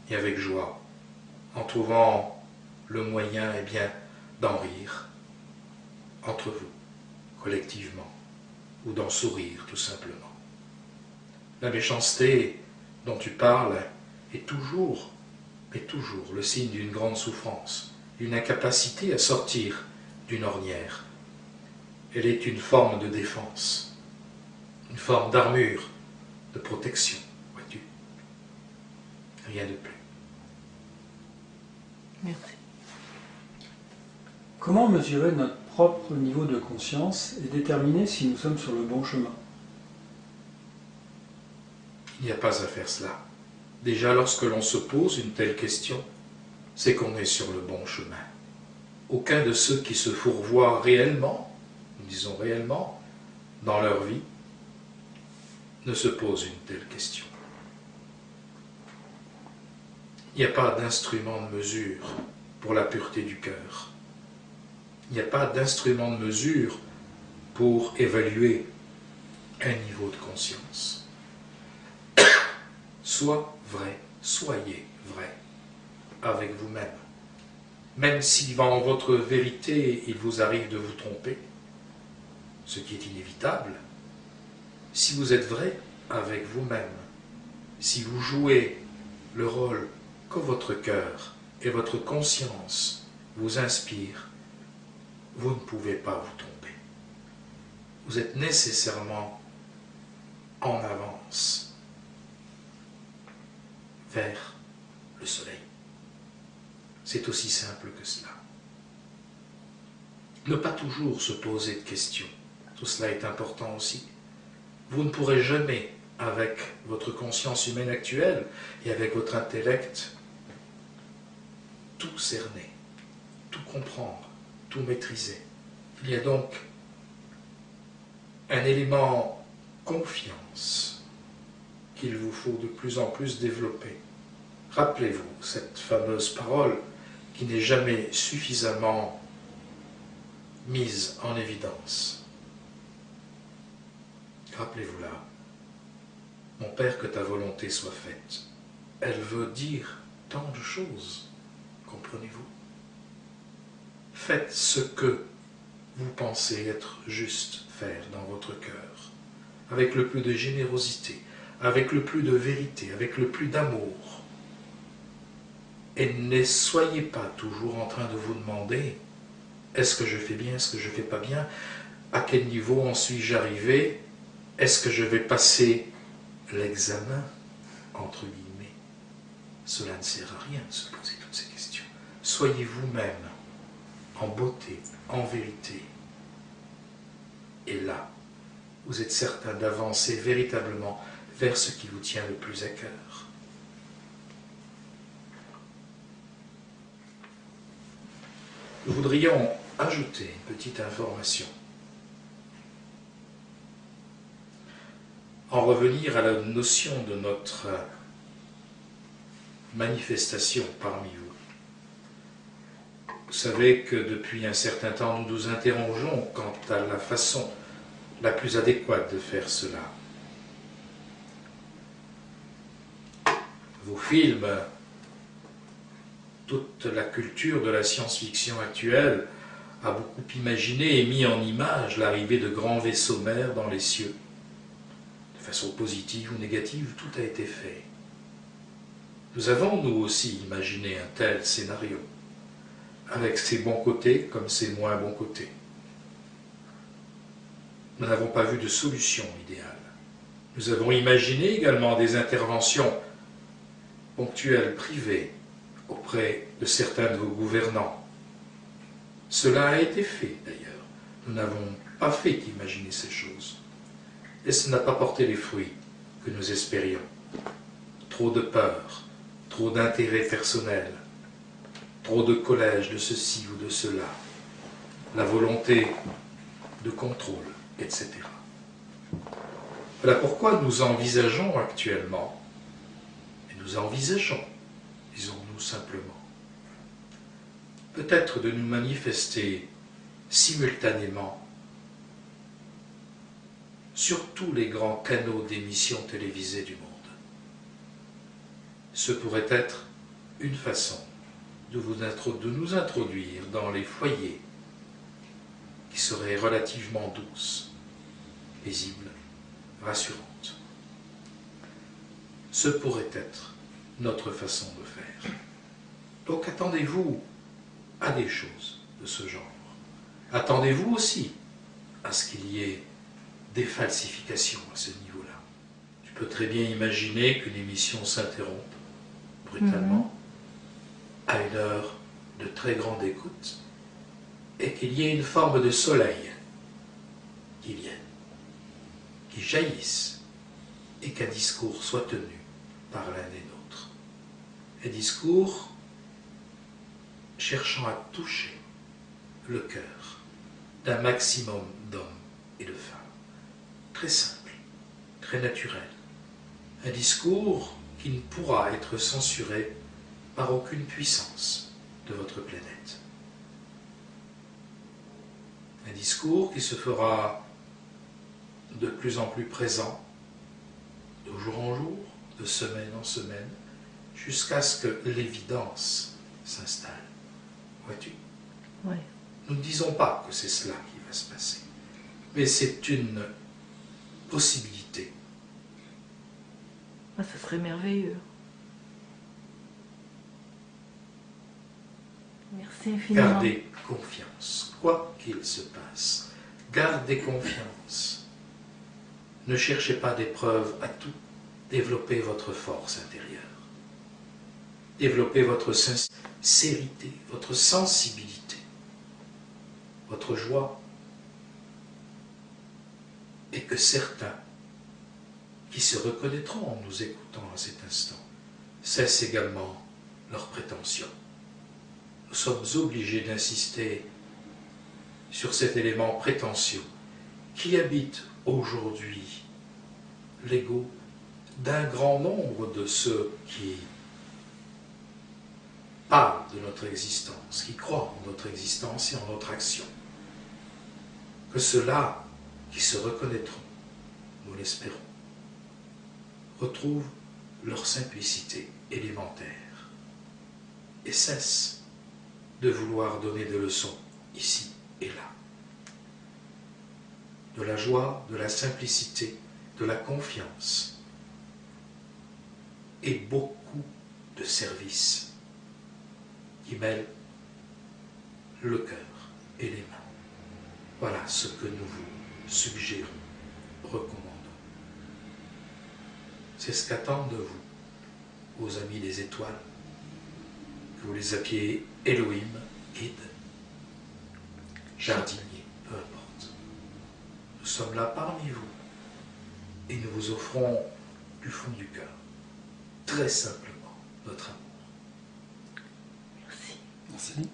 et avec joie, en trouvant le moyen d'en rire entre vous, collectivement, ou d'en sourire tout simplement. La méchanceté dont tu parles est toujours le signe d'une grande souffrance, d'une incapacité à sortir d'une ornière. Elle est une forme de défense, une forme d'armure, de protection, vois-tu. Rien de plus. Merci. Comment mesurer notre propre niveau de conscience et déterminer si nous sommes sur le bon chemin? Il n'y a pas à faire cela. Déjà, lorsque l'on se pose une telle question, c'est qu'on est sur le bon chemin. Aucun de ceux qui se fourvoient réellement, nous disons réellement, dans leur vie, ne se pose une telle question. Il n'y a pas d'instrument de mesure pour la pureté du cœur. Il n'y a pas d'instrument de mesure pour évaluer un niveau de conscience. Sois vrai, soyez vrai avec vous-même. Même si dans votre vérité, il vous arrive de vous tromper, ce qui est inévitable, si vous êtes vrai avec vous-même, si vous jouez le rôle que votre cœur et votre conscience vous inspirent, vous ne pouvez pas vous tromper. Vous êtes nécessairement en avance vers le soleil. C'est aussi simple que cela. Ne pas toujours se poser de questions, tout cela est important aussi. Vous ne pourrez jamais, avec votre conscience humaine actuelle et avec votre intellect, tout cerner, tout comprendre, tout maîtriser. Il y a donc un élément confiance qu'il vous faut de plus en plus développer. Rappelez-vous cette fameuse parole qui n'est jamais suffisamment mise en évidence. Rappelez-vous-la. Mon Père, que ta volonté soit faite. Elle veut dire tant de choses, comprenez-vous? Faites ce que vous pensez être juste faire dans votre cœur, avec le plus de générosité, avec le plus de vérité, avec le plus d'amour. Et ne soyez pas toujours en train de vous demander « Est-ce que je fais bien? Est-ce que je ne fais pas bien? À quel niveau en suis-je arrivé? Est-ce que je vais passer l'examen ?» entre guillemets. Cela ne sert à rien de se poser toutes ces questions. Soyez vous-même en beauté, en vérité. Et là, vous êtes certain d'avancer véritablement vers ce qui vous tient le plus à cœur. Nous voudrions ajouter une petite information. En revenir à la notion de notre manifestation parmi vous. Vous savez que depuis un certain temps, nous nous interrogeons quant à la façon la plus adéquate de faire cela. Vos films, toute la culture de la science-fiction actuelle a beaucoup imaginé et mis en image l'arrivée de grands vaisseaux mers dans les cieux. De façon positive ou négative, tout a été fait. Nous avons, nous aussi, imaginé un tel scénario, avec ses bons côtés comme ses moins bons côtés. Nous n'avons pas vu de solution idéale. Nous avons imaginé également des interventions ponctuelles, privées, auprès de certains de vos gouvernants. Cela a été fait, d'ailleurs. Nous n'avons pas fait qu'imaginer ces choses. Et ce n'a pas porté les fruits que nous espérions. Trop de peur, trop d'intérêt personnel, trop de collège de ceci ou de cela, la volonté de contrôle, etc. Voilà pourquoi nous envisageons actuellement, et nous envisageons, disons-nous simplement, peut-être de nous manifester simultanément sur tous les grands canaux d'émissions télévisées du monde. Ce pourrait être une façon de nous introduire dans les foyers qui seraient relativement douces, paisibles, rassurantes. Ce pourrait être notre façon de faire. Donc attendez-vous à des choses de ce genre. Attendez-vous aussi à ce qu'il y ait des falsifications à ce niveau-là. Tu peux très bien imaginer qu'une émission s'interrompe brutalement à une heure de très grande écoute et qu'il y ait une forme de soleil qui vienne, qui jaillisse et qu'un discours soit tenu par l'un des nôtres. Un discours cherchant à toucher le cœur d'un maximum d'hommes et de femmes. Très simple, très naturel. Un discours qui ne pourra être censuré par aucune puissance de votre planète. Un discours qui se fera de plus en plus présent, de jour en jour, de semaine en semaine, jusqu'à ce que l'évidence s'installe. Vois-tu ? Oui. Nous ne disons pas que c'est cela qui va se passer, mais c'est une possibilité. Ah, ça serait merveilleux. Merci infiniment. Gardez confiance, quoi qu'il se passe. Gardez confiance. Ne cherchez pas des preuves à tout. Développez votre force intérieure. Développez votre sincérité, votre sensibilité, votre joie. Et que certains qui se reconnaîtront en nous écoutant à cet instant cessent également leurs prétentions. Nous sommes obligés d'insister sur cet élément prétentieux qui habite aujourd'hui l'ego d'un grand nombre de ceux qui parlent de notre existence, qui croient en notre existence et en notre action. Que ceux-là qui se reconnaîtront, nous l'espérons, retrouvent leur simplicité élémentaire et cessent de vouloir donner des leçons ici et là. De la joie, de la simplicité, de la confiance et beaucoup de service qui mêlent le cœur et les mains. Voilà ce que nous vous suggérons, recommandons. C'est ce qu'attendent de vous, vos amis des étoiles, que vous les appeliez Elohim, guide, jardinier, peu importe. Nous sommes là parmi vous et nous vous offrons du fond du cœur, très simplement, notre amour. Merci. Merci.